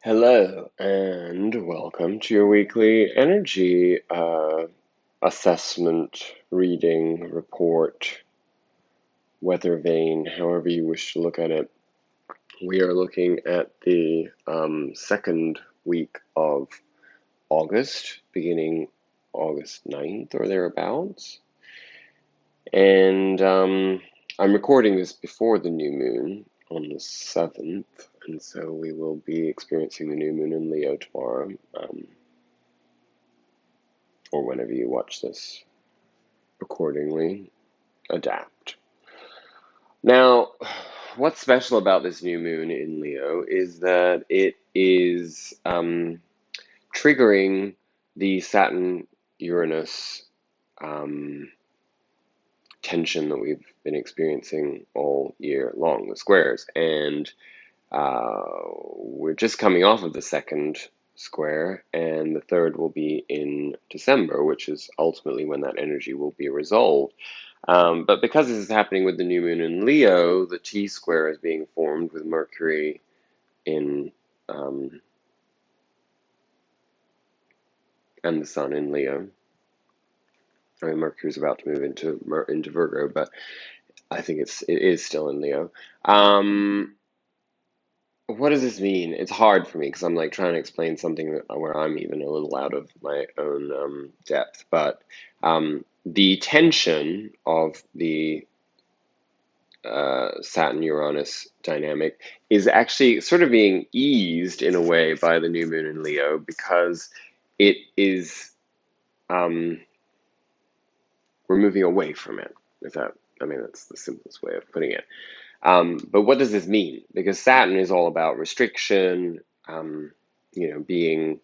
Hello and welcome to your weekly energy assessment, reading, report, weather vane, however you wish to look at it. We are looking at the second week of August, beginning August 9th or thereabouts. And I'm recording this before the new moon on the 7th, and so we will be experiencing the new moon in Leo tomorrow. Or whenever you watch this, accordingly adapt. Now, what's special about this new moon in Leo is that it is triggering the Saturn-Uranus tension that we've been experiencing all year long, the squares. And we're just coming off of the second square, and the third will be in December, which is ultimately when that energy will be resolved. But because this is happening with the new moon in Leo, the T square is being formed with Mercury in and the Sun in Leo. I mean, Mercury is about to move into Virgo, but I think it is still in Leo. What does this mean? It's hard for me because I'm like trying to explain something where I'm even a little out of my own depth. But the tension of the Saturn-Uranus dynamic is actually sort of being eased in a way by the new moon in Leo because it is we're moving away from it. That's the simplest way of putting it. But what does this mean? Because Saturn is all about restriction, being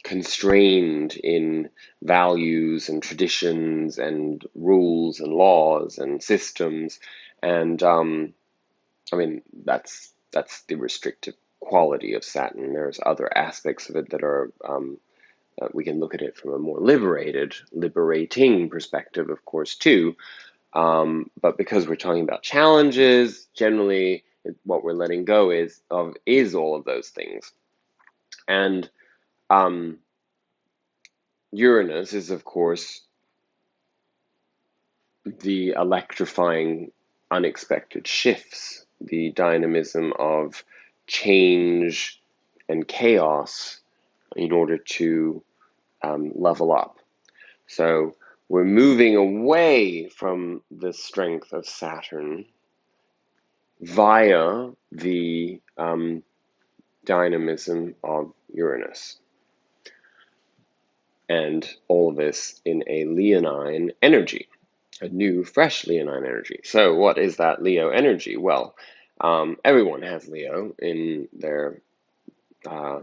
constrained in values and traditions and rules and laws and systems, and that's the restrictive quality of Saturn. There's other aspects of it that are we can look at it from a more liberating perspective, of course, too. But because we're talking about challenges, generally what we're letting go is all of those things. And Uranus is, of course, the electrifying, unexpected shifts, the dynamism of change and chaos in order to level up. So we're moving away from the strength of Saturn via the dynamism of Uranus. And all of this in a Leonine energy, a new, fresh Leonine energy. So what is that Leo energy? Well, everyone has Leo in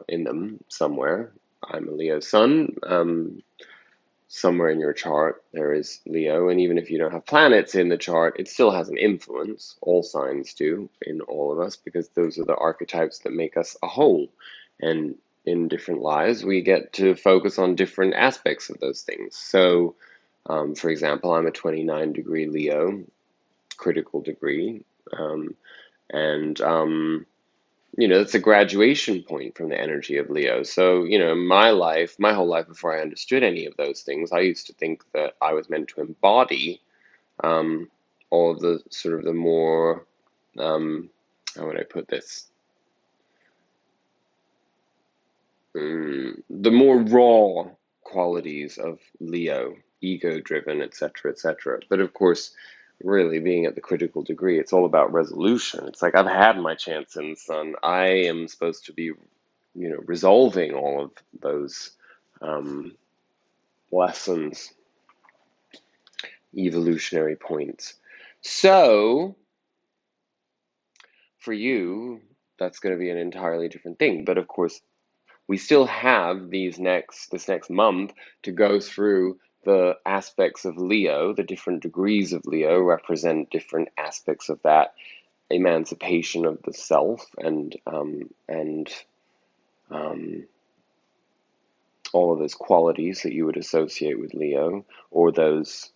them somewhere. I'm a Leo sun. Somewhere in your chart there is Leo, and even if you don't have planets in the chart, it still has an influence. All signs do in all of us, because those are the archetypes that make us a whole. And in different lives, we get to focus on different aspects of those things. So, for example, I'm a 29-degree Leo, critical degree, and that's a graduation point from the energy of Leo. So, my whole life before I understood any of those things, I used to think that I was meant to embody all of the sort of the more, how would I put this? The more raw qualities of Leo, ego-driven, etc., etc. But of course, really being at the critical degree, it's all about resolution. It's like I've had my chance in the sun. I am supposed to be, resolving all of those lessons, evolutionary points. So for you, that's going to be an entirely different thing. But of course, we still have this next month to go through the aspects of Leo. The different degrees of Leo represent different aspects of that emancipation of the self, and all of those qualities that you would associate with Leo, or those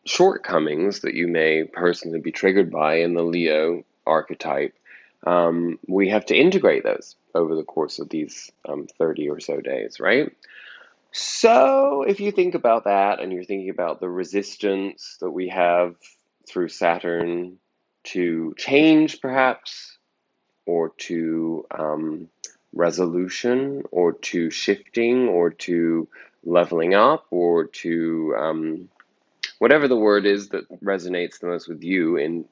shortcomings that you may personally be triggered by in the Leo archetype, we have to integrate those over the course of these 30 or so days, right? So, if you think about that and you're thinking about the resistance that we have through Saturn to change, perhaps, or to resolution, or to shifting, or to leveling up, or to whatever the word is that resonates the most with you in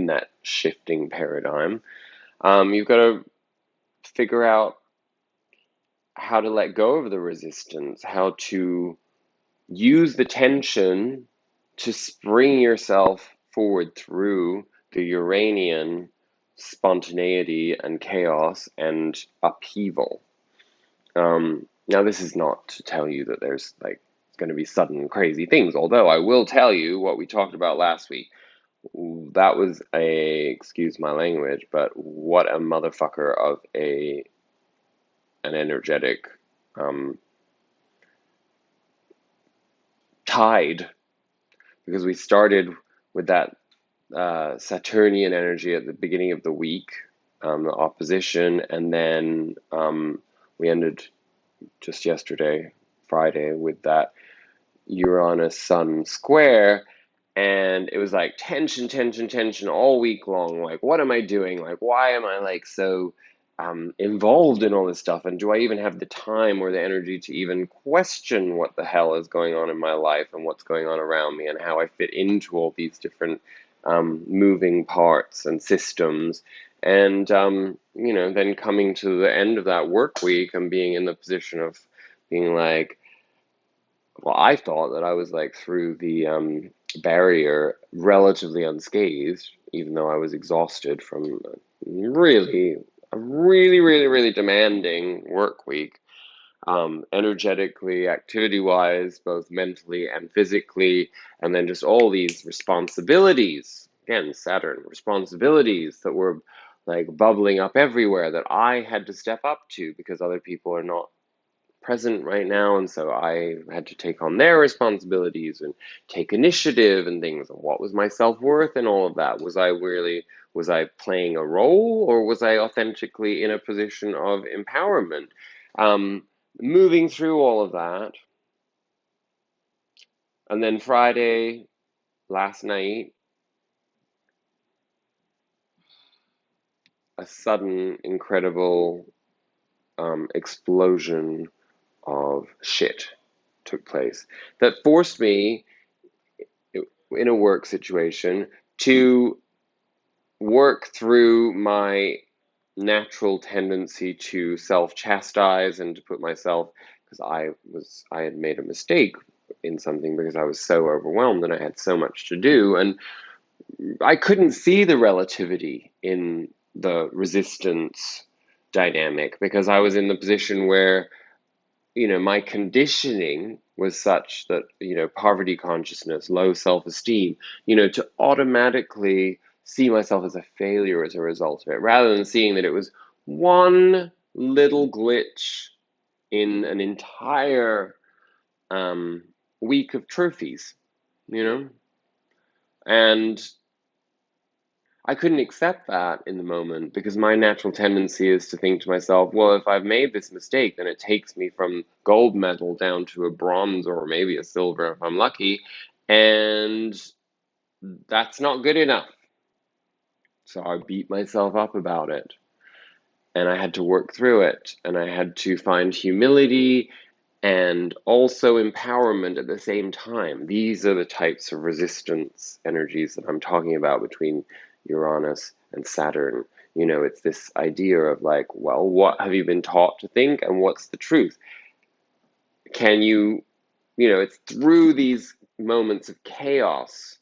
that shifting paradigm, you've got to figure out how to let go of the resistance, how to use the tension to spring yourself forward through the Uranian spontaneity and chaos and upheaval. Now, this is not to tell you that there's like going to be sudden crazy things, although I will tell you what we talked about last week. That was excuse my language, but what a motherfucker of an energetic um, tide, because we started with that Saturnian energy at the beginning of the week, the opposition, and then we ended just yesterday, Friday, with that Uranus Sun square, and it was like tension, tension, tension all week long. Like, what am I doing? Like, why am I like so involved in all this stuff? And do I even have the time or the energy to even question what the hell is going on in my life and what's going on around me and how I fit into all these different moving parts and systems? And then coming to the end of that work week and being in the position of being like, well, I thought that I was like through the barrier relatively unscathed, even though I was exhausted from a really, really, really demanding work week, energetically, activity-wise, both mentally and physically, and then just all these responsibilities. Again, Saturn, responsibilities that were like bubbling up everywhere that I had to step up to because other people are not present right now, and so I had to take on their responsibilities and take initiative and things. And what was my self-worth and all of that? Was I playing a role, or was I authentically in a position of empowerment? Um, Moving through all of that, and then Friday last night, a sudden, incredible explosion of shit took place that forced me in a work situation to work through my natural tendency to self-chastise and to put myself, because I had made a mistake in something because I was so overwhelmed and I had so much to do, and I couldn't see the relativity in the resistance dynamic because I was in the position where my conditioning was such that, poverty consciousness, low self-esteem, to automatically see myself as a failure as a result of it, rather than seeing that it was one little glitch in an entire um, week of trophies, you know? And I couldn't accept that in the moment because my natural tendency is to think to myself, well, if I've made this mistake, then it takes me from gold medal down to a bronze or maybe a silver if I'm lucky, and that's not good enough. So I beat myself up about it, and I had to work through it, and I had to find humility and also empowerment at the same time. These are the types of resistance energies that I'm talking about between Uranus and Saturn. It's this idea of like, well, what have you been taught to think and what's the truth? Can it's through these moments of chaos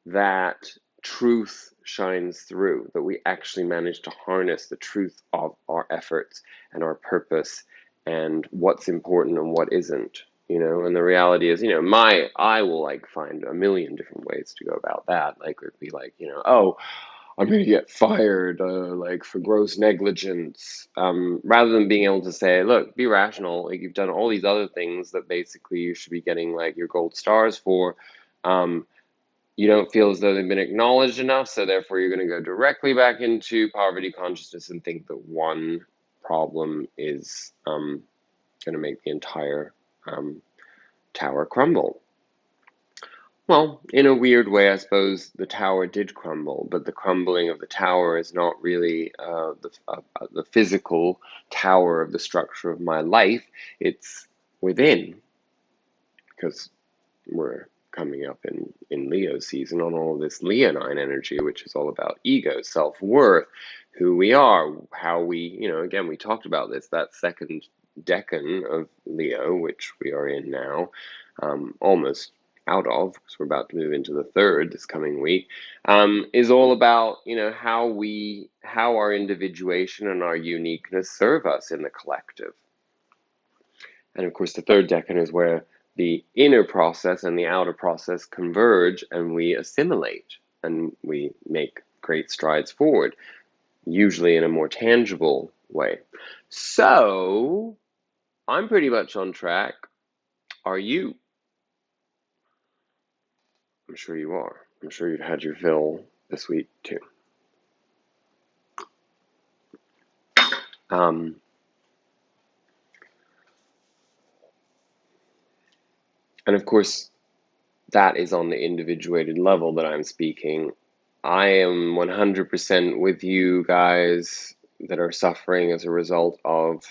that truth shines through, that we actually manage to harness the truth of our efforts and our purpose and what's important and what isn't. And the reality is, I will like find a million different ways to go about that. Like, it'd be like, oh, I'm going to get fired, like for gross negligence, rather than being able to say, look, be rational. Like, you've done all these other things that basically you should be getting like your gold stars for. you don't feel as though they've been acknowledged enough, so therefore you're going to go directly back into poverty consciousness and think that one problem is going to make the entire tower crumble. Well, in a weird way, I suppose the tower did crumble, but the crumbling of the tower is not really the physical tower of the structure of my life. It's within, because we're coming up in Leo season on all of this Leonine energy, which is all about ego, self-worth, who we are, how we, again, we talked about this, that second decan of Leo, which we are in now, almost out of, because we're about to move into the third this coming week, is all about, how our individuation and our uniqueness serve us in the collective. And of course, the third decan is where the inner process and the outer process converge and we assimilate and we make great strides forward, usually in a more tangible way. So, I'm pretty much on track. Are you? I'm sure you are. I'm sure you've had your fill this week too. And of course, that is on the individuated level that I'm speaking. I am 100% with you guys that are suffering as a result of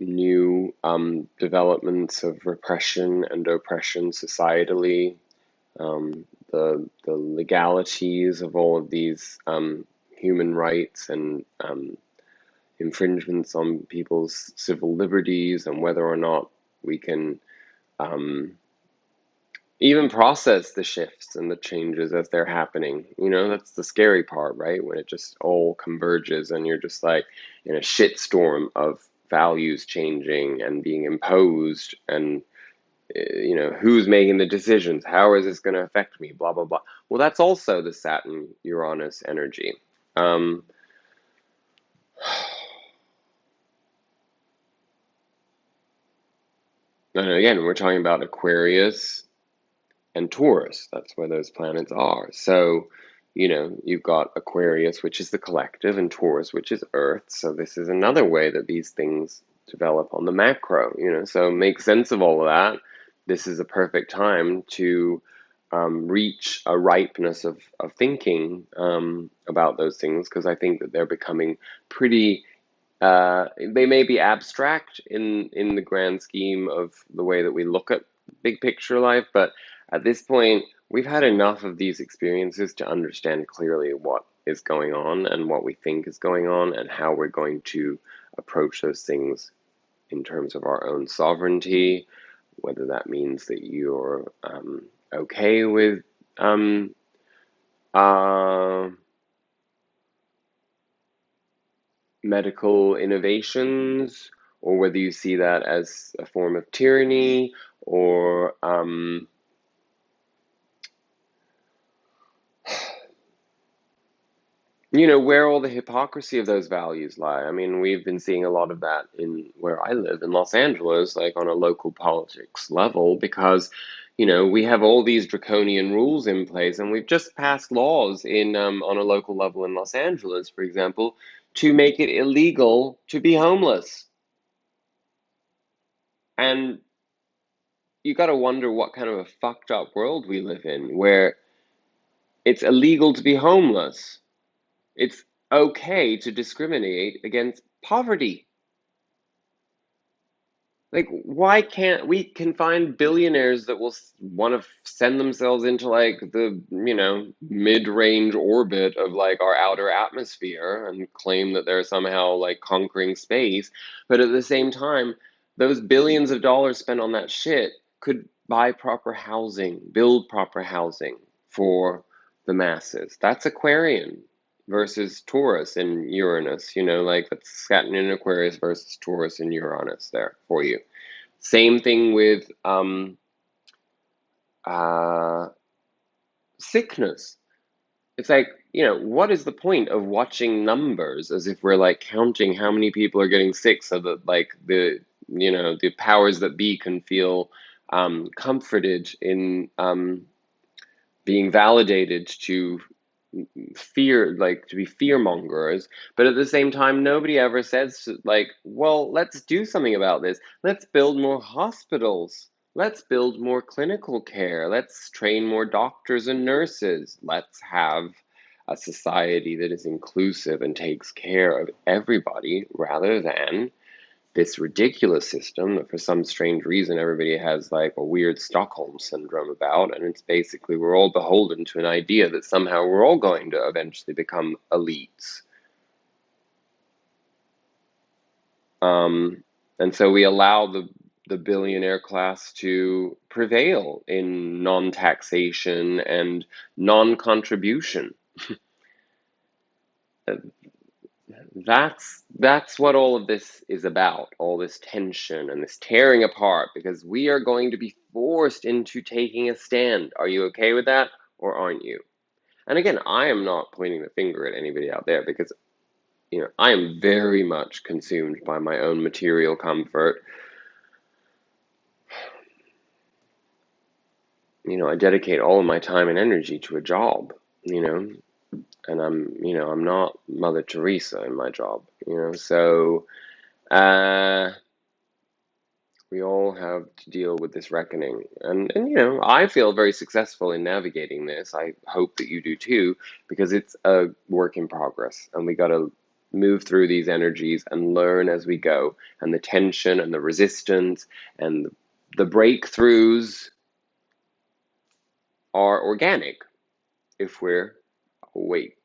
new developments of repression and oppression societally, the legalities of all of these human rights and infringements on people's civil liberties, and whether or not we can even process the shifts and the changes as they're happening. That's the scary part, right? When it just all converges and you're just like in a shitstorm of values changing and being imposed, and who's making the decisions, how is this going to affect me, blah blah blah. Well, that's also the Saturn Uranus energy. And again, we're talking about Aquarius and Taurus. That's where those planets are. So, you've got Aquarius, which is the collective, and Taurus, which is Earth. So this is another way that these things develop on the macro, So make sense of all of that. This is a perfect time to reach a ripeness of thinking about those things, because I think that they're becoming pretty they may be abstract in the grand scheme of the way that we look at big picture life, but at this point, we've had enough of these experiences to understand clearly what is going on and what we think is going on and how we're going to approach those things in terms of our own sovereignty, whether that means that you're okay with uh, medical innovations, or whether you see that as a form of tyranny, or where all the hypocrisy of those values lie. I mean, we've been seeing a lot of that in where I live in Los Angeles, like on a local politics level, because we have all these draconian rules in place, and we've just passed laws in on a local level in Los Angeles, for example, to make it illegal to be homeless. And you got to wonder what kind of a fucked up world we live in, where it's illegal to be homeless. It's okay to discriminate against poverty. Like, why can't we can find billionaires that will want to send themselves into like the, mid-range orbit of like our outer atmosphere and claim that they're somehow like conquering space, but at the same time, those billions of dollars spent on that shit could buy proper housing, build proper housing for the masses. That's Aquarian versus Taurus and Uranus, like that's Saturn in Aquarius versus Taurus and Uranus there for you. Same thing with uh, sickness. It's like, what is the point of watching numbers as if we're like counting how many people are getting sick so that like the powers that be can feel comforted in being validated to fear, like to be fear mongers, but at the same time, nobody ever says, like, well, let's do something about this. Let's build more hospitals. Let's build more clinical care. Let's train more doctors and nurses. Let's have a society that is inclusive and takes care of everybody rather than this ridiculous system that for some strange reason everybody has like a weird Stockholm syndrome about, and it's basically we're all beholden to an idea that somehow we're all going to eventually become elites. And so we allow the billionaire class to prevail in non-taxation and non-contribution. That's what all of this is about, all this tension and this tearing apart, because we are going to be forced into taking a stand. Are you okay with that, or aren't you? And again, I am not pointing the finger at anybody out there because, I am very much consumed by my own material comfort. I dedicate all of my time and energy to a job, and I'm not Mother Teresa in my job, so uh we all have to deal with this reckoning. And I feel very successful in navigating this. I hope that you do too, because it's a work in progress, and we got to move through these energies and learn as we go. And the tension and the resistance and the breakthroughs are organic if we're awake.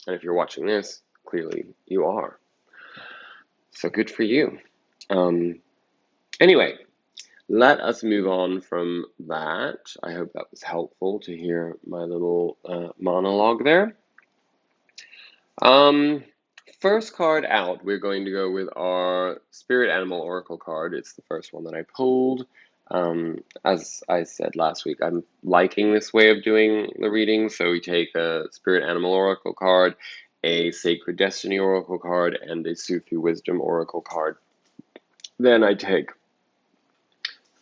And if you're watching this, clearly you are. So good for you. Anyway, let us move on from that. I hope that was helpful to hear my little monologue there. First card out, we're going to go with our Spirit Animal Oracle card. It's the first one that I pulled. As I said last week, I'm liking this way of doing the reading. So we take a Spirit Animal Oracle card, a Sacred Destiny Oracle card, and a Sufi Wisdom Oracle card. Then I take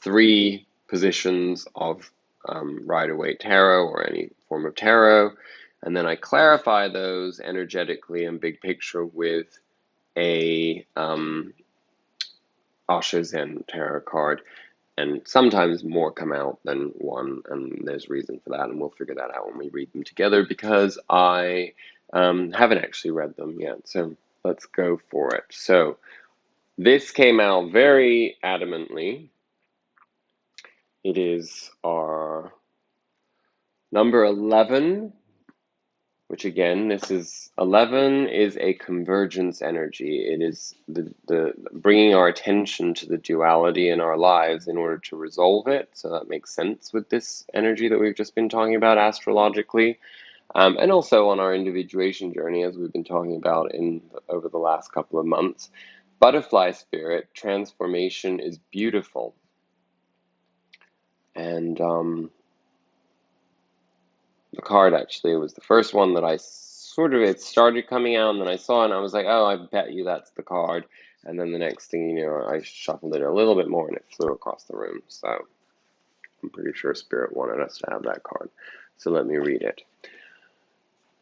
3 positions of Rider-Waite Tarot or any form of tarot, and then I clarify those energetically and big picture with a Osho Zen tarot card, and sometimes more come out than one, and there's reason for that, and we'll figure that out when we read them together, because I haven't actually read them yet, so let's go for it. So this came out very adamantly. It is our number 11, which again, this is 11 is a convergence energy. It is the bringing our attention to the duality in our lives in order to resolve it. So that makes sense with this energy that we've just been talking about astrologically, and also on our individuation journey, as we've been talking about over the last couple of months. Butterfly spirit transformation is beautiful, and the card actually was the first one that it started coming out, and then I saw it and I was like, oh, I bet you that's the card. And then the next thing you know, I shuffled it a little bit more and it flew across the room. So I'm pretty sure Spirit wanted us to have that card. So let me read it.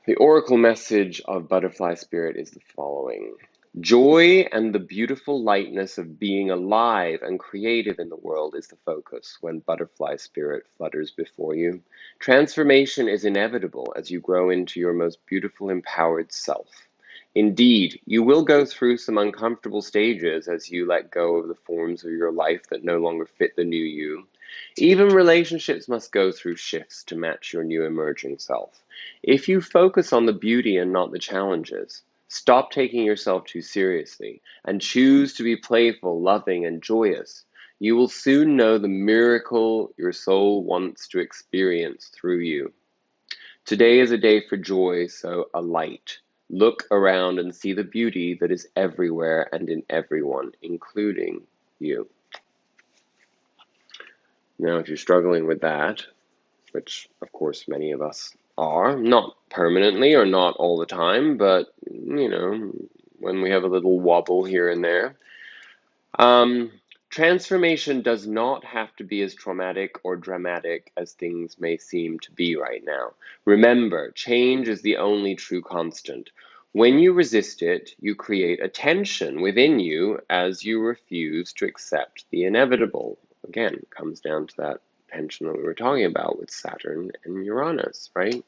The oracle message of Butterfly Spirit is the following. Joy and the beautiful lightness of being alive and creative in the world is the focus when Butterfly Spirit flutters before you. Transformation is inevitable as you grow into your most beautiful, empowered self. Indeed, you will go through some uncomfortable stages as you let go of the forms of your life that no longer fit the new you. Even relationships must go through shifts to match your new emerging self. If you focus on the beauty and not the challenges, stop taking yourself too seriously, and choose to be playful, loving, and joyous, you will soon know the miracle your soul wants to experience through you. Today is a day for joy, so alight. Look around and see the beauty that is everywhere and in everyone, including you. Now, if you're struggling with that, which of course many of us are, not permanently or not all the time, but when we have a little wobble here and there, Transformation does not have to be as traumatic or dramatic as things may seem to be right now. Remember, change is the only true constant. When you resist it, you create a tension within you as you refuse to accept the inevitable. Again, it comes down to that tension that we were talking about with Saturn and Uranus, right?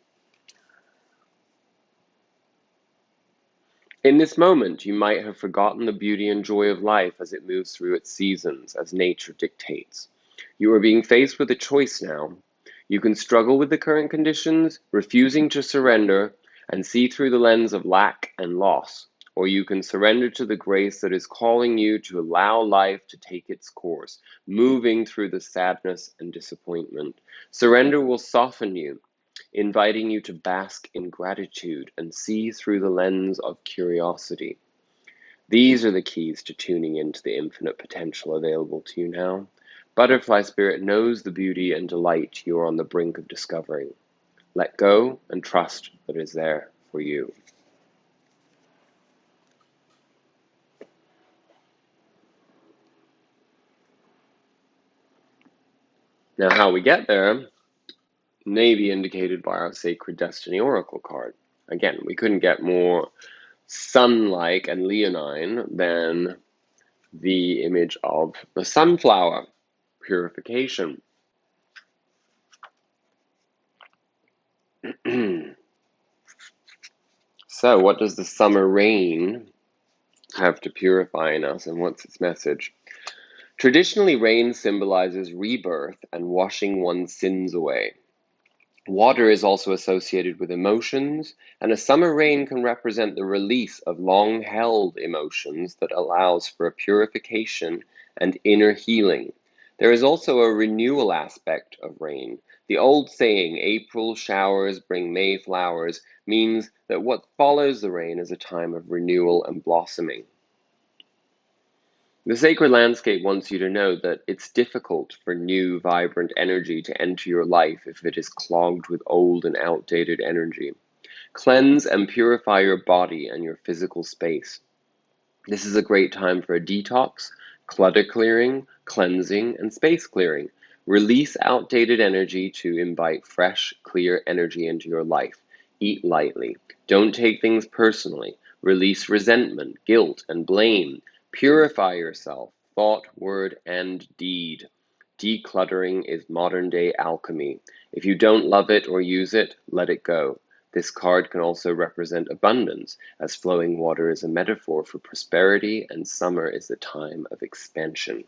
In this moment, you might have forgotten the beauty and joy of life as it moves through its seasons, as nature dictates. You are being faced with a choice now. You can struggle with the current conditions, refusing to surrender, and see through the lens of lack and loss, or you can surrender to the grace that is calling you to allow life to take its course, moving through the sadness and disappointment. Surrender will soften you, inviting you to bask in gratitude and see through the lens of curiosity. These are the keys to tuning into the infinite potential available to you now. Butterfly Spirit knows the beauty and delight you are on the brink of discovering. Let go and trust that it is there for you. Now, how we get there may be indicated by our Sacred Destiny Oracle card. Again, we couldn't get more sun-like and leonine than the image of the sunflower, purification. So, what does the summer rain have to purify in us, and what's its message? Traditionally, rain symbolizes rebirth and washing one's sins away. Water is also associated with emotions, and a summer rain can represent the release of long-held emotions that allows for a purification and inner healing. There is also a renewal aspect of rain. The old saying, April showers bring May flowers, means that what follows the rain is a time of renewal and blossoming. The sacred landscape wants you to know that it's difficult for new, vibrant energy to enter your life if it is clogged with old and outdated energy. Cleanse and purify your body and your physical space. This is a great time for a detox, clutter clearing, cleansing, and space clearing. Release outdated energy to invite fresh, clear energy into your life. Eat lightly. Don't take things personally. Release resentment, guilt, and blame. Purify yourself, thought, word, and deed. Decluttering is modern day alchemy. If you don't love it or use it, let it go. This card can also represent abundance, as flowing water is a metaphor for prosperity and summer is the time of expansion.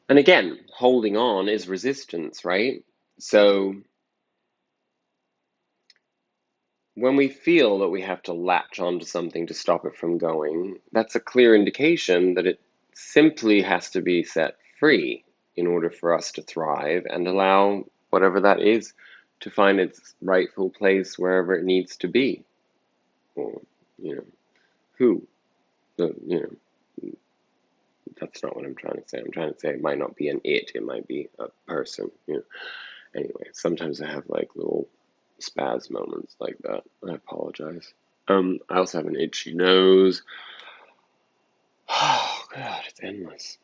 And again, holding on is resistance, right? So when we feel that we have to latch onto something to stop it from going, that's a clear indication that it simply has to be set free in order for us to thrive and allow whatever that is to find its rightful place wherever it needs to be. Or, who, that's not what I'm trying to say. I'm trying to say it might not be an it might be a person, Anyway, sometimes I have like little spaz moments like that. I apologize. I also have an itchy nose. Oh God, it's endless.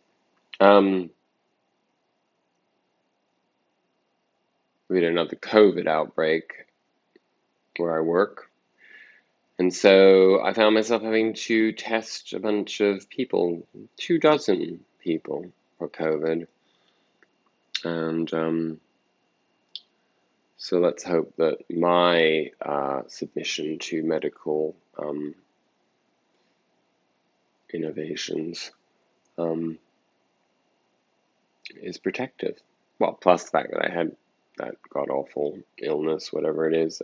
We had another COVID outbreak where I work. And so I found myself having to test a bunch of people, 24 people for COVID. And so let's hope that my submission to medical innovations is protective. Well, plus the fact that I had that god-awful illness, whatever it is.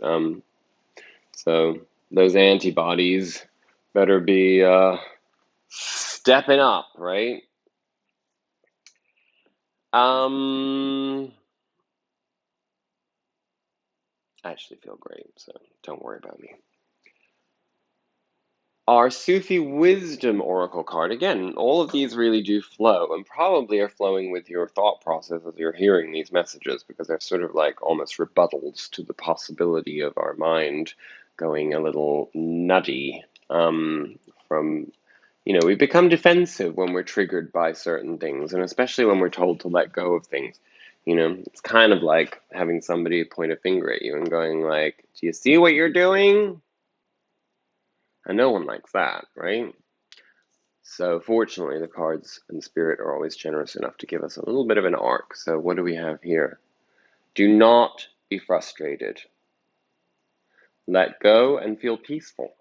So those antibodies better be stepping up, right? I actually feel great, so don't worry about me. Our Sufi Wisdom Oracle card. Again, all of these really do flow, and probably are flowing with your thought process as you're hearing these messages, because they're sort of like almost rebuttals to the possibility of our mind going a little nutty from, we become defensive when we're triggered by certain things, and especially when we're told to let go of things. It's kind of like having somebody point a finger at you and going like, do you see what you're doing? And no one likes that, right? So fortunately, the cards and spirit are always generous enough to give us a little bit of an arc. So what do we have here? Do not be frustrated. Let go and feel peaceful.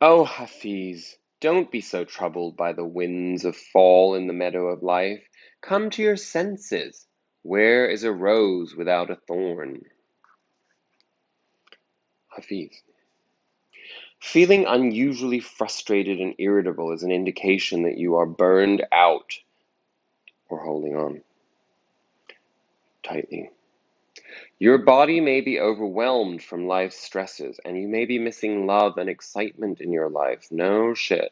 Oh, Hafiz, don't be so troubled by the winds of fall in the meadow of life. Come to your senses. Where is a rose without a thorn? Hafiz. Feeling unusually frustrated and irritable is an indication that you are burned out or holding on tightly. Your body may be overwhelmed from life's stresses, and you may be missing love and excitement in your life. No shit.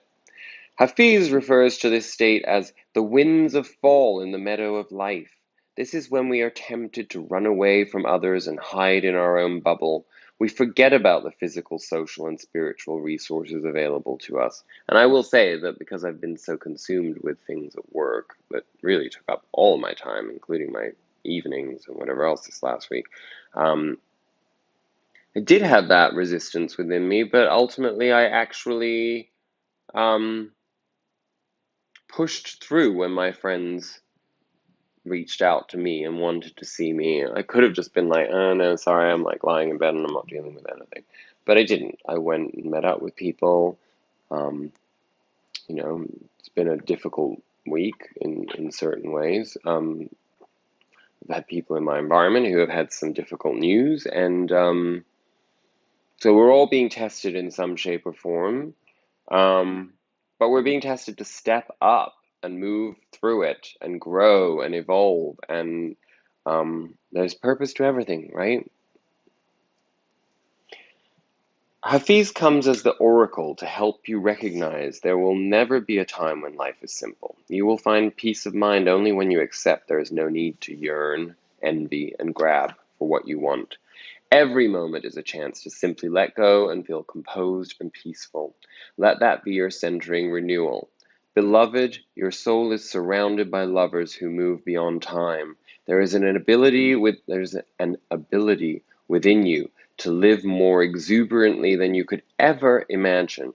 Hafiz refers to this state as the winds of fall in the meadow of life. This is when we are tempted to run away from others and hide in our own bubble. We forget about the physical, social, and spiritual resources available to us. And I will say that because I've been so consumed with things at work that really took up all my time, including my evenings and whatever else this last week, I did have that resistance within me, but ultimately I actually pushed through when my friends reached out to me and wanted to see me. I could have just been like, oh no, sorry, I'm like lying in bed and I'm not dealing with anything. But I didn't. I went and met up with people. Um, it's been a difficult week in certain ways. I've had people in my environment who have had some difficult news, and so we're all being tested in some shape or form. But we're being tested to step up and move through it and grow and evolve. And there's purpose to everything, right? Hafiz comes as the oracle to help you recognize there will never be a time when life is simple. You will find peace of mind only when you accept there is no need to yearn, envy, and grab for what you want. Every moment is a chance to simply let go and feel composed and peaceful. Let that be your centering renewal. Beloved, your soul is surrounded by lovers who move beyond time. There's an ability within you to live more exuberantly than you could ever imagine.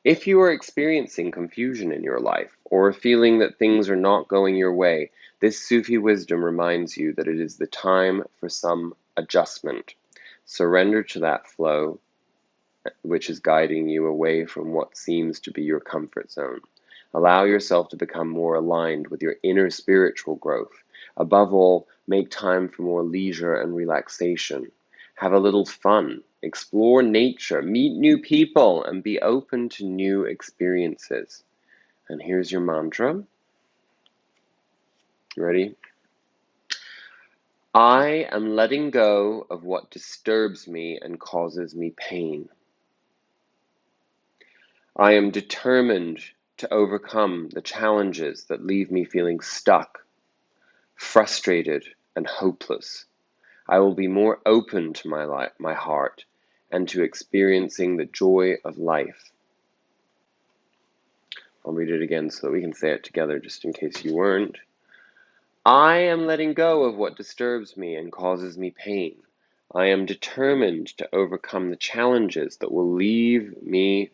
If you are experiencing confusion in your life or feeling that things are not going your way, this Sufi wisdom reminds you that it is the time for some adjustment. Surrender to that flow which is guiding you away from what seems to be your comfort zone. Allow yourself to become more aligned with your inner spiritual growth. Above all, make time for more leisure and relaxation. Have a little fun. Explore nature. Meet new people and be open to new experiences. And here's your mantra. Ready? I am letting go of what disturbs me and causes me pain. I am determined to overcome the challenges that leave me feeling stuck, frustrated, and hopeless. I will be more open to my heart and to experiencing the joy of life. I'll read it again so that we can say it together just in case you weren't. I am letting go of what disturbs me and causes me pain. I am determined to overcome the challenges that leave me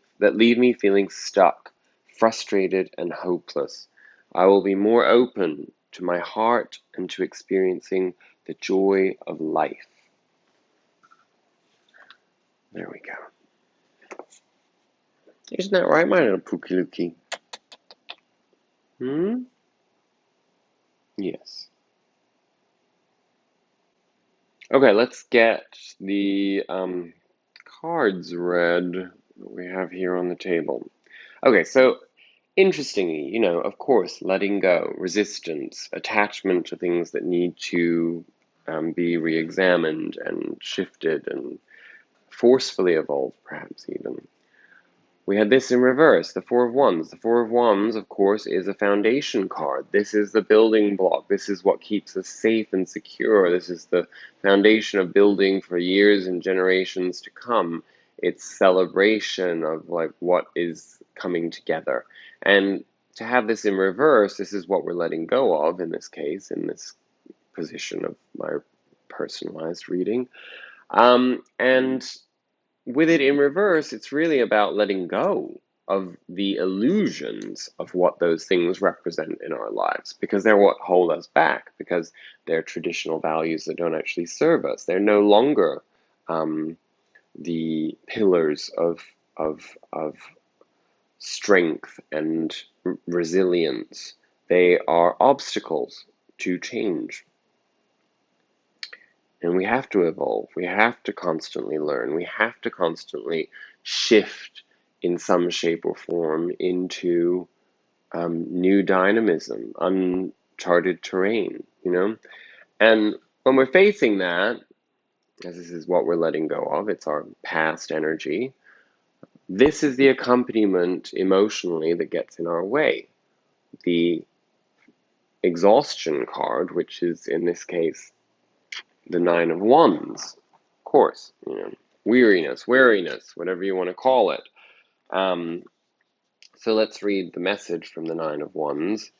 feeling stuck, frustrated, and hopeless. I will be more open to my heart and to experiencing the joy of life. There we go. Isn't that right, my little Pookie Lookie? Yes. Okay, let's get the cards read that we have here on the table. Okay, so interestingly, of course, letting go, resistance, attachment to things that need to be re-examined and shifted and forcefully evolved, perhaps even. We had this in reverse, the Four of Wands. The Four of Wands, of course, is a foundation card. This is the building block. This is what keeps us safe and secure. This is the foundation of building for years and generations to come. It's celebration of like what is coming together. And to have this in reverse, this is what we're letting go of in this case, in this position of my personalized reading. And with it in reverse, it's really about letting go of the illusions of what those things represent in our lives, because they're what hold us back, because they're traditional values that don't actually serve us. They're no longer the pillars of strength and resilience. They are obstacles to change. And we have to evolve. We have to constantly learn. We have to constantly shift in some shape or form into new dynamism, uncharted terrain, you know? And when we're facing that, as this is what we're letting go of, it's our past energy, this is the accompaniment emotionally that gets in our way. The exhaustion card, which is in this case the Nine of Wands, of course, you know, weariness, whatever you want to call it. So let's read the message from the Nine of Wands,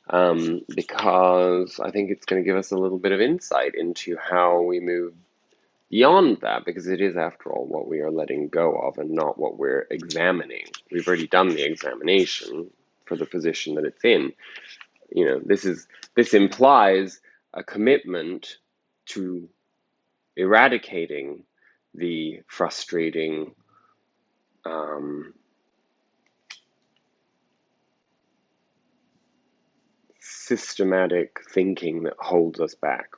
because I think it's going to give us a little bit of insight into how we move beyond that, because it is, after all, what we are letting go of and not what we're examining. We've already done the examination for the position that it's in. You know, this implies a commitment to eradicating the frustrating systematic thinking that holds us back.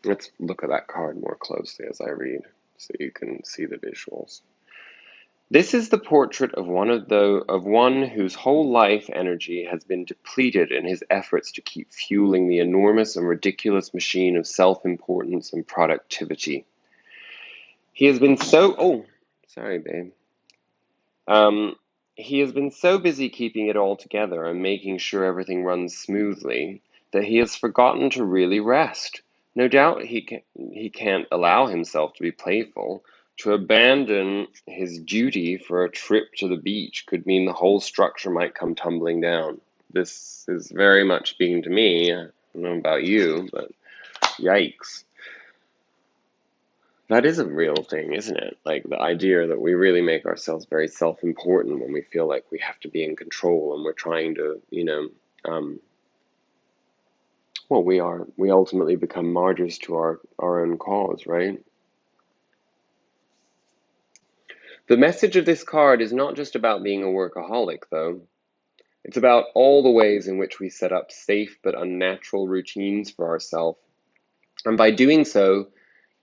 Let's look at that card more closely as I read so you can see the visuals. This is the portrait of one whose whole life energy has been depleted in his efforts to keep fueling the enormous and ridiculous machine of self-importance and productivity. He has been so sorry, babe. He has been so busy keeping it all together and making sure everything runs smoothly that he has forgotten to really rest. No doubt he can't allow himself to be playful. To abandon his duty for a trip to the beach could mean the whole structure might come tumbling down. This is very much speaking to me. I don't know about you, but yikes. That is a real thing, isn't it? Like the idea that we really make ourselves very self-important when we feel like we have to be in control and we're trying to, you know, well, we ultimately become martyrs to our own cause, right? The message of this card is not just about being a workaholic, though. It's about all the ways in which we set up safe but unnatural routines for ourselves, and by doing so,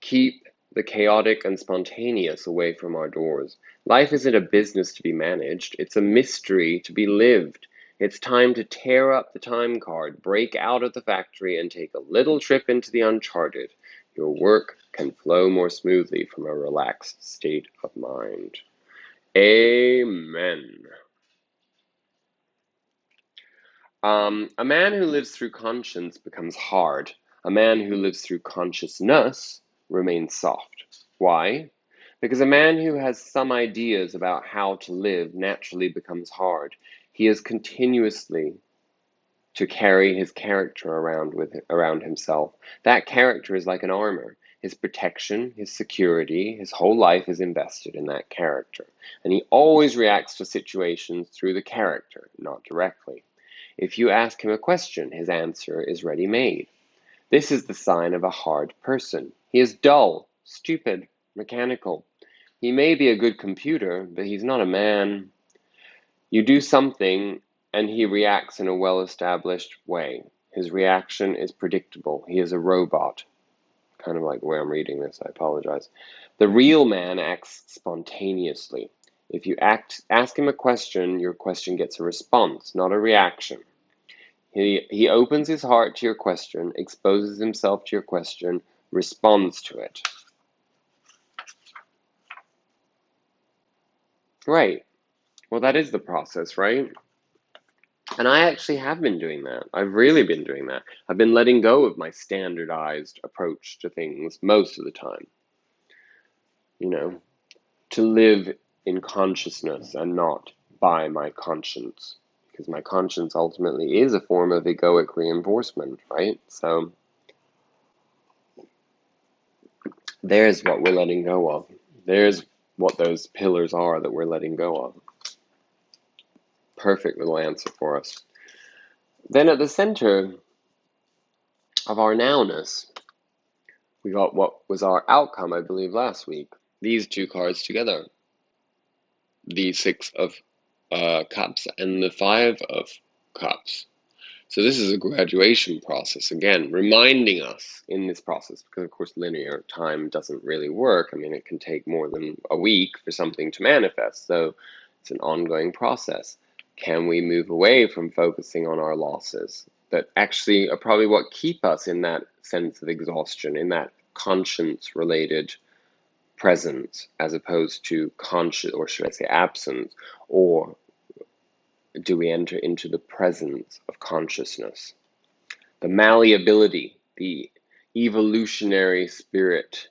keep the chaotic and spontaneous away from our doors. Life isn't a business to be managed, it's a mystery to be lived. It's time to tear up the time card, break out of the factory, and take a little trip into the uncharted. Your work can flow more smoothly from a relaxed state of mind. Amen. A man who lives through conscience becomes hard. A man who lives through consciousness remains soft. Why? Because a man who has some ideas about how to live naturally becomes hard. He is continuously to carry his character around himself. That character is like an armor. His protection, his security, his whole life is invested in that character. And he always reacts to situations through the character, not directly. If you ask him a question, his answer is ready-made. This is the sign of a hard person. He is dull, stupid, mechanical. He may be a good computer, but he's not a man. You do something, and he reacts in a well-established way. His reaction is predictable. He is a robot. Kind of like the way I'm reading this, I apologize. The real man acts spontaneously. If you ask him a question, your question gets a response, not a reaction. He opens his heart to your question, exposes himself to your question, responds to it. Right. Well, that is the process, right? And I actually have been doing that. I've really been doing that. I've been letting go of my standardized approach to things most of the time, you know, to live in consciousness and not by my conscience. Because my conscience ultimately is a form of egoic reinforcement, right? So there's what we're letting go of. There's what those pillars are that we're letting go of. Perfect little answer for us. Then at the center of our nowness, we got what was our outcome, I believe, last week. These two cards together. The Six of Cups and the Five of Cups. So this is a graduation process, again, reminding us in this process, because of course linear time doesn't really work. I mean, it can take more than a week for something to manifest, so it's an ongoing process. Can we move away from focusing on our losses that actually are probably what keep us in that sense of exhaustion, in that conscience-related presence, as opposed to conscious, or should I say absence, or do we enter into the presence of consciousness? The malleability, the evolutionary spirit,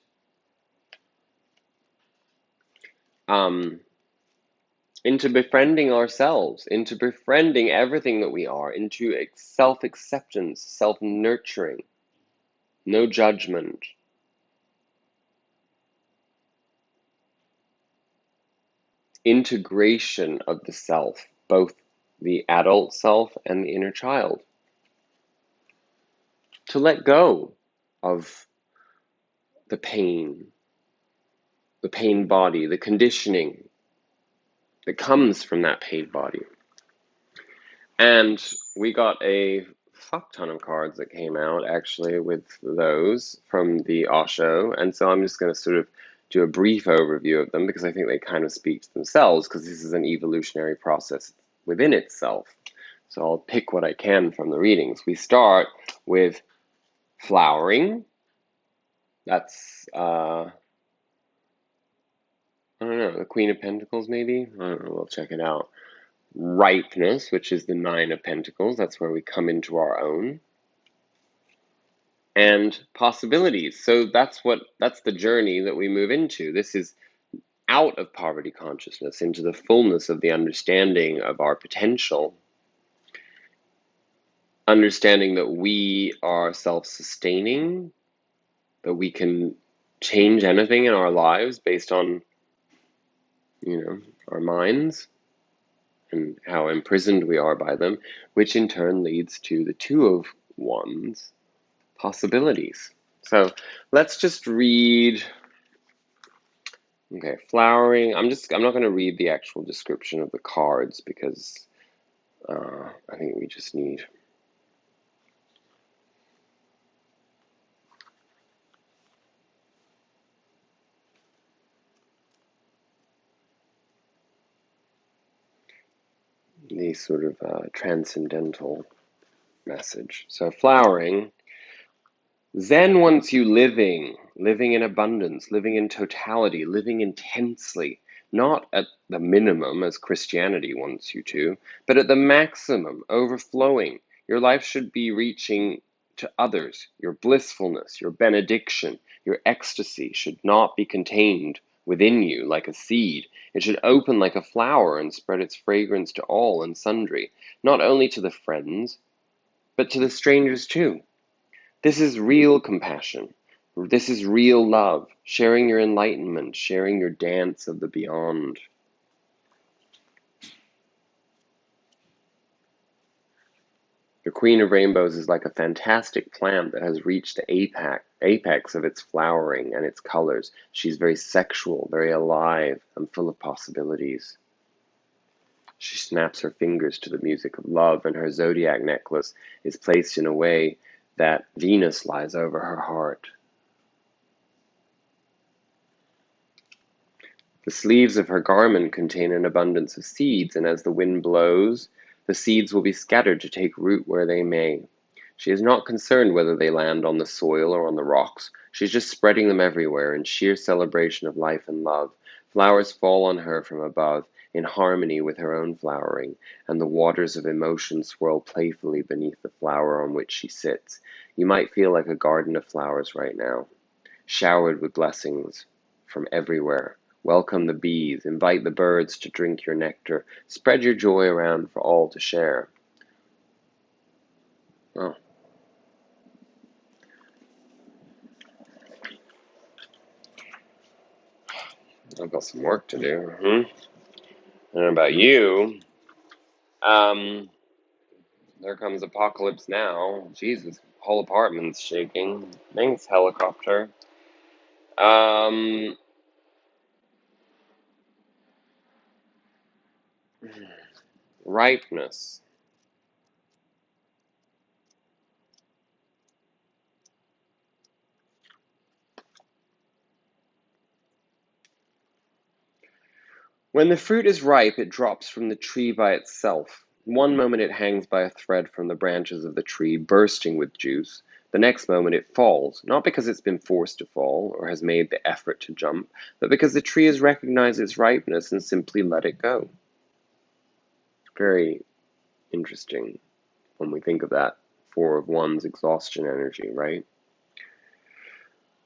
into befriending ourselves, into befriending everything that we are, into self-acceptance, self-nurturing, no judgment. Integration of the self, both the adult self and the inner child. To let go of the pain body, the conditioning that comes from that pain body. And we got a fuck ton of cards that came out actually with those from the Osho, and so I'm just going to sort of do a brief overview of them because I think they kind of speak to themselves, because this is an evolutionary process within itself. So I'll pick what I can from the readings. We start with flowering. That's I don't know, the Queen of Pentacles maybe? I don't know, we'll check it out. Ripeness, which is the Nine of Pentacles. That's where we come into our own. And possibilities. So that's the journey that we move into. This is out of poverty consciousness into the fullness of the understanding of our potential. Understanding that we are self-sustaining, that we can change anything in our lives based on, our minds and how imprisoned we are by them, which in turn leads to the Two of Wands, possibilities. So let's just read. Okay, flowering. I'm not going to read the actual description of the cards because I think we just need. The sort of transcendental message. So flowering. Zen wants you living in abundance, living in totality, living intensely, not at the minimum as Christianity wants you to, but at the maximum, overflowing. Your life should be reaching to others. Your blissfulness, your benediction, your ecstasy should not be contained within you like a seed. It should open like a flower and spread its fragrance to all and sundry, not only to the friends, but to the strangers too. This is real compassion. This is real love, sharing your enlightenment, sharing your dance of the beyond. The Queen of Rainbows is like a fantastic plant that has reached the apex of its flowering and its colors. She's very sexual, very alive, and full of possibilities. She snaps her fingers to the music of love, and her zodiac necklace is placed in a way that Venus lies over her heart. The sleeves of her garment contain an abundance of seeds, and as the wind blows, the seeds will be scattered to take root where they may. She is not concerned whether they land on the soil or on the rocks. She is just spreading them everywhere in sheer celebration of life and love. Flowers fall on her from above in harmony with her own flowering, and the waters of emotion swirl playfully beneath the flower on which she sits. You might feel like a garden of flowers right now, showered with blessings from everywhere. Welcome the bees, invite the birds to drink your nectar, spread your joy around for all to share. Oh, I've got some work to do. I don't know about you. Um, there comes apocalypse now. Jesus, whole apartment's shaking. Thanks, helicopter. Um, ripeness. When the fruit is ripe, it drops from the tree by itself. One moment it hangs by a thread from the branches of the tree, bursting with juice. The next moment it falls, not because it's been forced to fall or has made the effort to jump, but because the tree has recognized its ripeness and simply let it go. Very interesting when we think of that for one's exhaustion energy, right?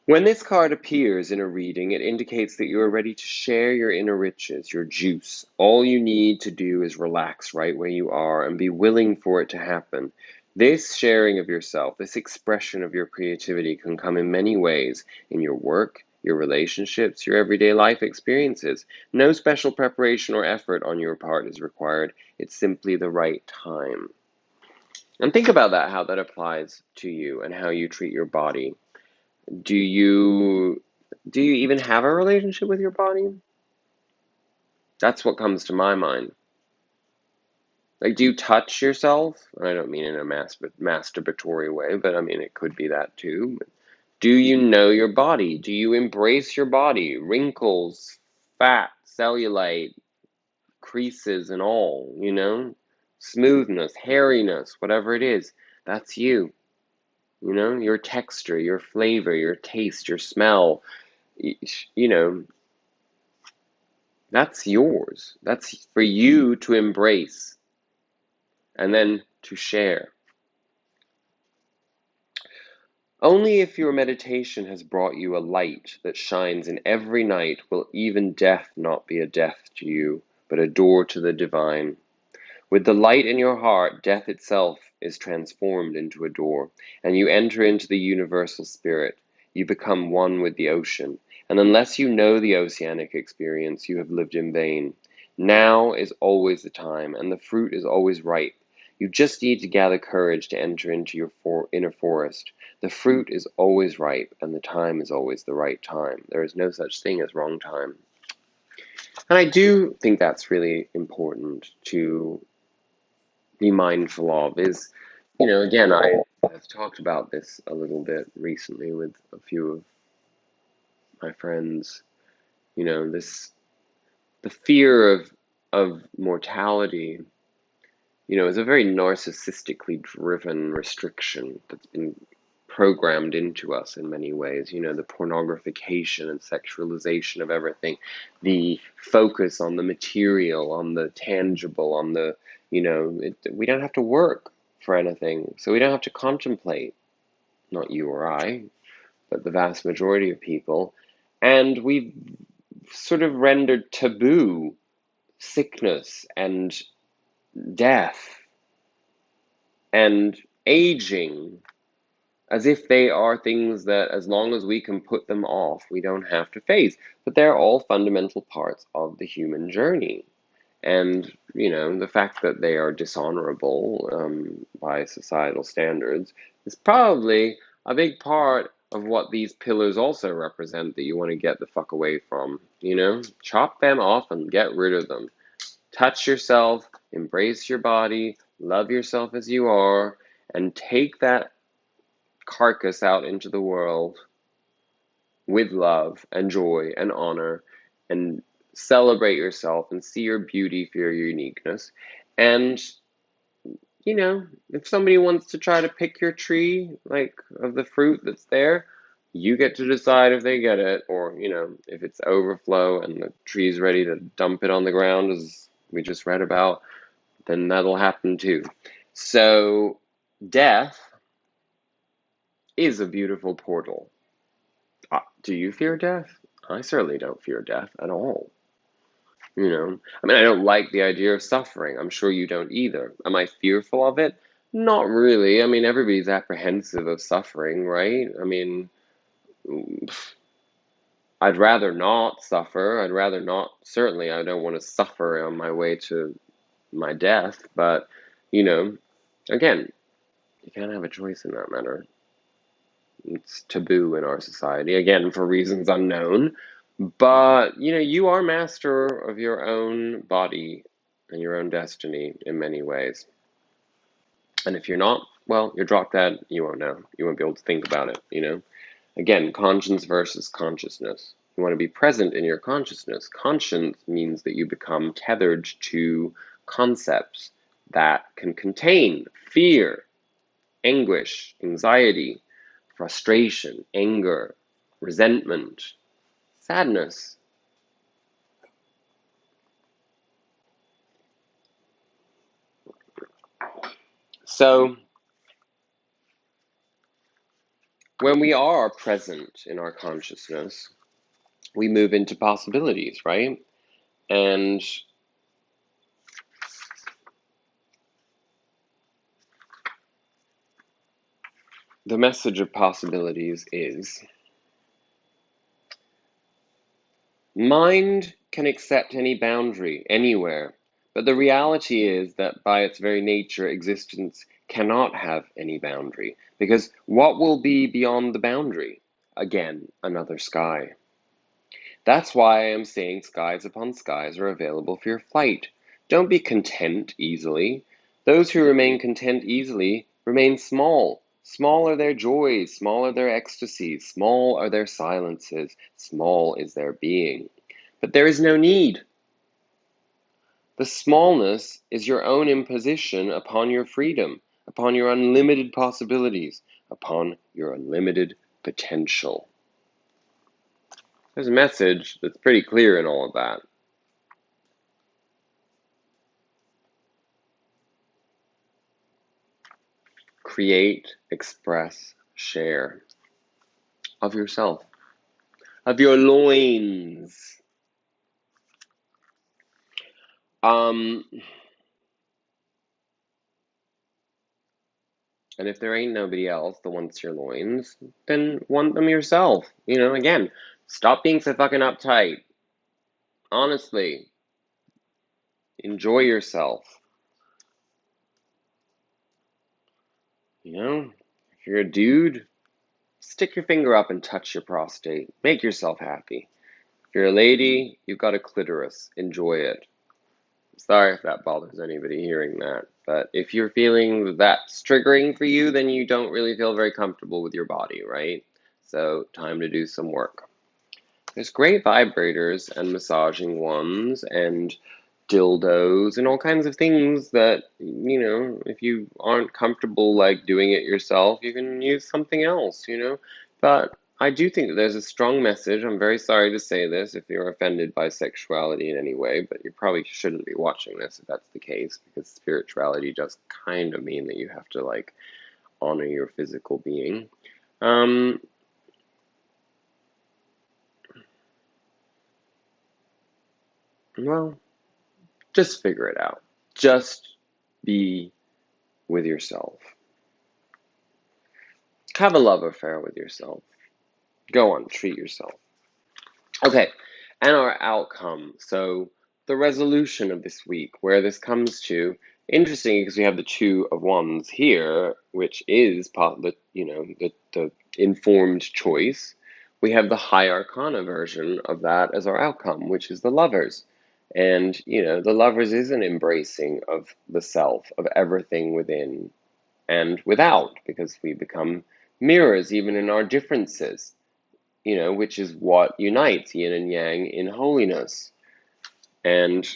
When this card appears in a reading, it indicates that you are ready to share your inner riches, your juice. All you need to do is relax right where you are and be willing for it to happen. This sharing of yourself, this expression of your creativity can come in many ways in your work, your relationships, your everyday life experiences. No special preparation or effort on your part is required. It's simply the right time. And think about that, how that applies to you and how you treat your body. Do you even have a relationship with your body? That's what comes to my mind. Like, do you touch yourself? I don't mean in a masturbatory way, but I mean it could be that too. Do you know your body? Do you embrace your body? Wrinkles, fat, cellulite, creases and all, Smoothness, hairiness, whatever it is, that's you. Your texture, your flavor, your taste, your smell, you know, that's yours. That's for you to embrace and then to share. Only if your meditation has brought you a light that shines in every night will even death not be a death to you, but a door to the divine. With the light in your heart, death itself is transformed into a door, and you enter into the universal spirit. You become one with the ocean, and unless you know the oceanic experience, you have lived in vain. Now is always the time, and the fruit is always ripe. You just need to gather courage to enter into your inner forest. The fruit is always ripe, and the time is always the right time. There is no such thing as wrong time. And I do think that's really important to be mindful of is, again, I've talked about this a little bit recently with a few of my friends, this the fear of mortality, is a very narcissistically driven restriction that's been programmed into us in many ways. The pornographication and sexualization of everything, the focus on the material, on the tangible, on the, we don't have to work for anything, so we don't have to contemplate, not you or I, but the vast majority of people. And we've sort of rendered taboo sickness and death and aging as if they are things that, as long as we can put them off, we don't have to face. But they're all fundamental parts of the human journey. And, the fact that they are dishonorable by societal standards is probably a big part of what these pillars also represent that you want to get the fuck away from. Chop them off and get rid of them. Touch yourself, embrace your body, love yourself as you are, and take that carcass out into the world with love and joy and honor, and celebrate yourself and see your beauty for your uniqueness. And, if somebody wants to try to pick your tree, like of the fruit that's there, you get to decide if they get it, or, if it's overflow and the tree's ready to dump it on the ground as we just read about, then that'll happen too. So death is a beautiful portal. Do you fear death? I certainly don't fear death at all. I mean, I don't like the idea of suffering. I'm sure you don't either. Am I fearful of it? Not really. I mean, everybody's apprehensive of suffering, right? I mean, I'd rather not suffer. I'd rather not, certainly, I don't want to suffer on my way to my death, but, you know, again, you can't have a choice in that matter. It's taboo in our society, again, for reasons unknown. But, you are master of your own body and your own destiny in many ways. And if you're not, well, you're drop dead, you won't know. You won't be able to think about it. Again, conscience versus consciousness. You want to be present in your consciousness. Conscience means that you become tethered to concepts that can contain fear, anguish, anxiety, frustration, anger, resentment, sadness. So, when we are present in our consciousness, we move into possibilities, right? And the message of possibilities is mind can accept any boundary anywhere, but the reality is that by its very nature, existence cannot have any boundary, because what will be beyond the boundary? Again, another sky. That's why I am saying skies upon skies are available for your flight. Don't be content easily. Those who remain content easily remain small. Small are their joys, small are their ecstasies, small are their silences, small is their being. But there is no need. The smallness is your own imposition upon your freedom, upon your unlimited possibilities, upon your unlimited potential. There's a message that's pretty clear in all of that. Create, express, share of yourself, of your loins. And if there ain't nobody else that wants your loins, then want them yourself. Again, stop being so fucking uptight. Honestly, enjoy yourself. If you're a dude, stick your finger up and touch your prostate. Make yourself happy. If you're a lady, you've got a clitoris. Enjoy it. Sorry if that bothers anybody hearing that, but if you're feeling that's triggering for you, then you don't really feel very comfortable with your body, right? So, time to do some work. There's great vibrators and massaging ones and dildos and all kinds of things that, if you aren't comfortable like doing it yourself, you can use something else. But I do think that there's a strong message. I'm very sorry to say this if you're offended by sexuality in any way, but you probably shouldn't be watching this if that's the case, because spirituality does kind of mean that you have to like honor your physical being. Well, just figure it out. Just be with yourself. Have a love affair with yourself. Go on, treat yourself. Okay, and our outcome. So the resolution of this week, where this comes to, interesting because we have the Two of Wands here, which is the informed choice. We have the High Arcana version of that as our outcome, which is the Lovers. And the Lovers is an embracing of the self, of everything within and without, because we become mirrors even in our differences, which is what unites yin and yang in holiness. And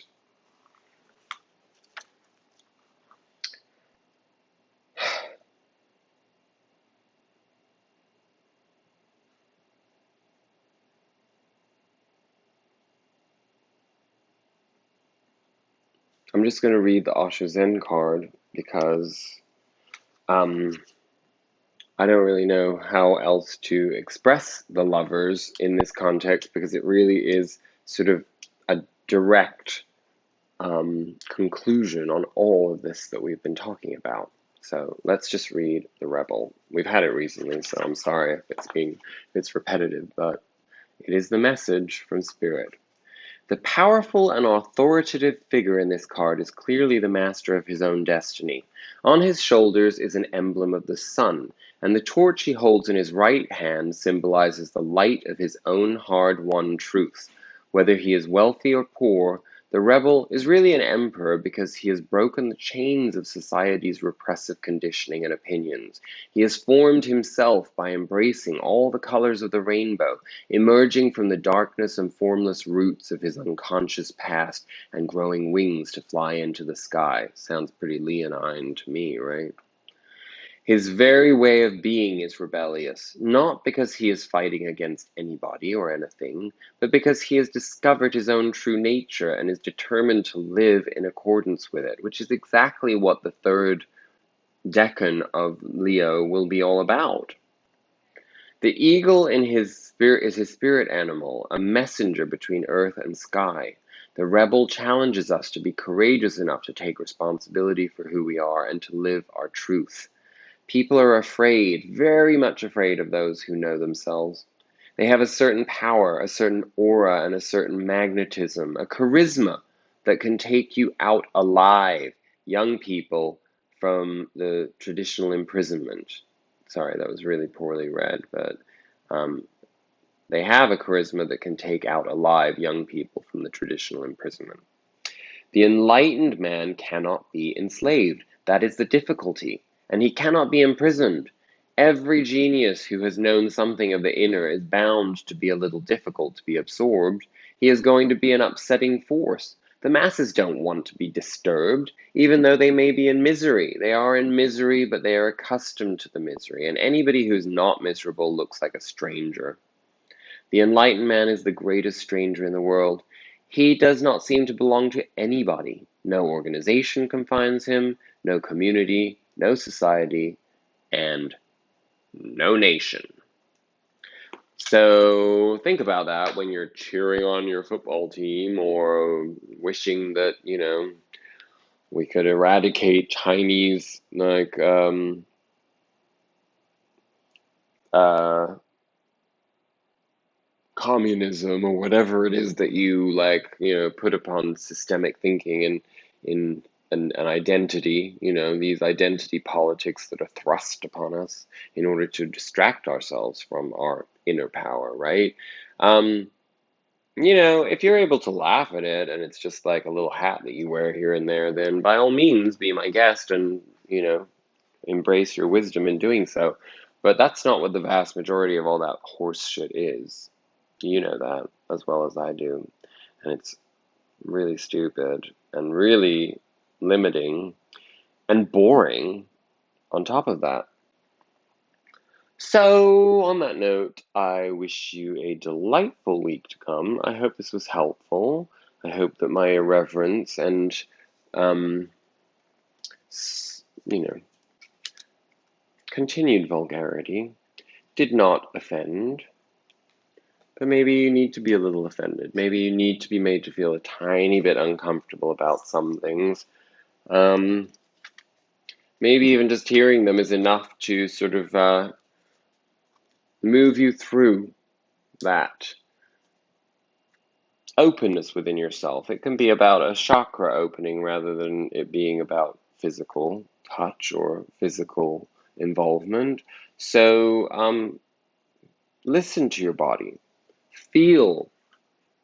I'm just going to read the Osho Zen card because um, I don't really know how else to express the lovers in this context, because it really is sort of a direct conclusion on all of this that we've been talking about. So let's just read The Rebel. We've had it recently, so I'm sorry if it's repetitive, but it is the message from Spirit. The powerful and authoritative figure in this card is clearly the master of his own destiny. On his shoulders is an emblem of the sun, and the torch he holds in his right hand symbolizes the light of his own hard-won truth. Whether he is wealthy or poor, the rebel is really an emperor because he has broken the chains of society's repressive conditioning and opinions. He has formed himself by embracing all the colors of the rainbow, emerging from the darkness and formless roots of his unconscious past and growing wings to fly into the sky. Sounds pretty leonine to me, right? His very way of being is rebellious, not because he is fighting against anybody or anything, but because he has discovered his own true nature and is determined to live in accordance with it, which is exactly what the third decan of Leo will be all about. The eagle in his spirit is his spirit animal, a messenger between earth and sky. The rebel challenges us to be courageous enough to take responsibility for who we are and to live our truth. People are afraid, very much afraid of those who know themselves. They have a certain power, a certain aura, and a certain magnetism, a charisma that can take you out alive, young people, from the traditional imprisonment. Sorry, that was really poorly read, but um, they have a charisma that can take out alive young people from the traditional imprisonment. The enlightened man cannot be enslaved. That is the difficulty. And he cannot be imprisoned. Every genius who has known something of the inner is bound to be a little difficult to be absorbed. He is going to be an upsetting force. The masses don't want to be disturbed, even though they may be in misery. They are in misery, but they are accustomed to the misery, and anybody who's not miserable looks like a stranger. The enlightened man is the greatest stranger in the world. He does not seem to belong to anybody. No organization confines him, no community, no society, and no nation. So think about that when you're cheering on your football team or wishing that, we could eradicate Chinese, uh, communism or whatever it is that you put upon systemic thinking and in an identity, these identity politics that are thrust upon us in order to distract ourselves from our inner power, right? Um, if you're able to laugh at it and it's just like a little hat that you wear here and there, then by all means be my guest and, embrace your wisdom in doing so. But that's not what the vast majority of all that horse shit is. You know that as well as I do. And it's really stupid and really limiting and boring on top of that. So, on that note, I wish you a delightful week to come. I hope this was helpful. I hope that my irreverence and, um, you know, continued vulgarity did not offend. But maybe you need to be a little offended. Maybe you need to be made to feel a tiny bit uncomfortable about some things. Um, Maybe even just hearing them is enough to sort of move you through that openness within yourself. It can be about a chakra opening rather than it being about physical touch or physical involvement. So listen to your body. Feel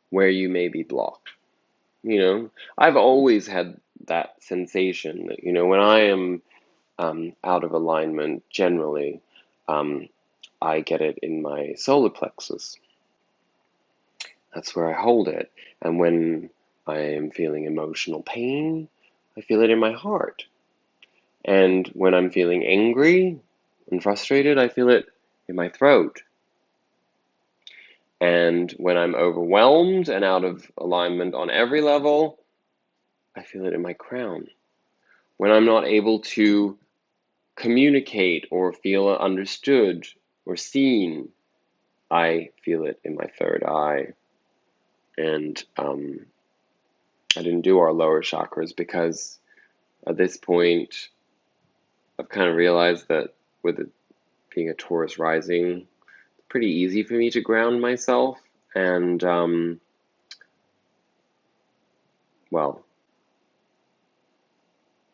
where you may be blocked. I've always had that sensation that, when I am out of alignment, generally, I get it in my solar plexus. That's where I hold it. And when I am feeling emotional pain, I feel it in my heart. And when I'm feeling angry and frustrated, I feel it in my throat. And when I'm overwhelmed and out of alignment on every level, I feel it in my crown. When I'm not able to communicate or feel understood or seen, I feel it in my third eye. And I didn't do our lower chakras because at this point I've kind of realized that with it being a Taurus rising, it's pretty easy for me to ground myself. And well,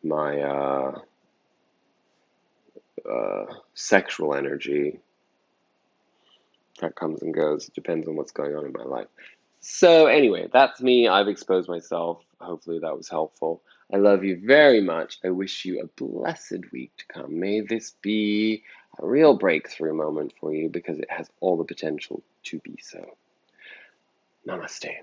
my sexual energy that comes and goes. It depends on what's going on in my life. So anyway, that's me. I've exposed myself. Hopefully that was helpful. I love you very much. I wish you a blessed week to come. May this be a real breakthrough moment for you because it has all the potential to be so. Namaste.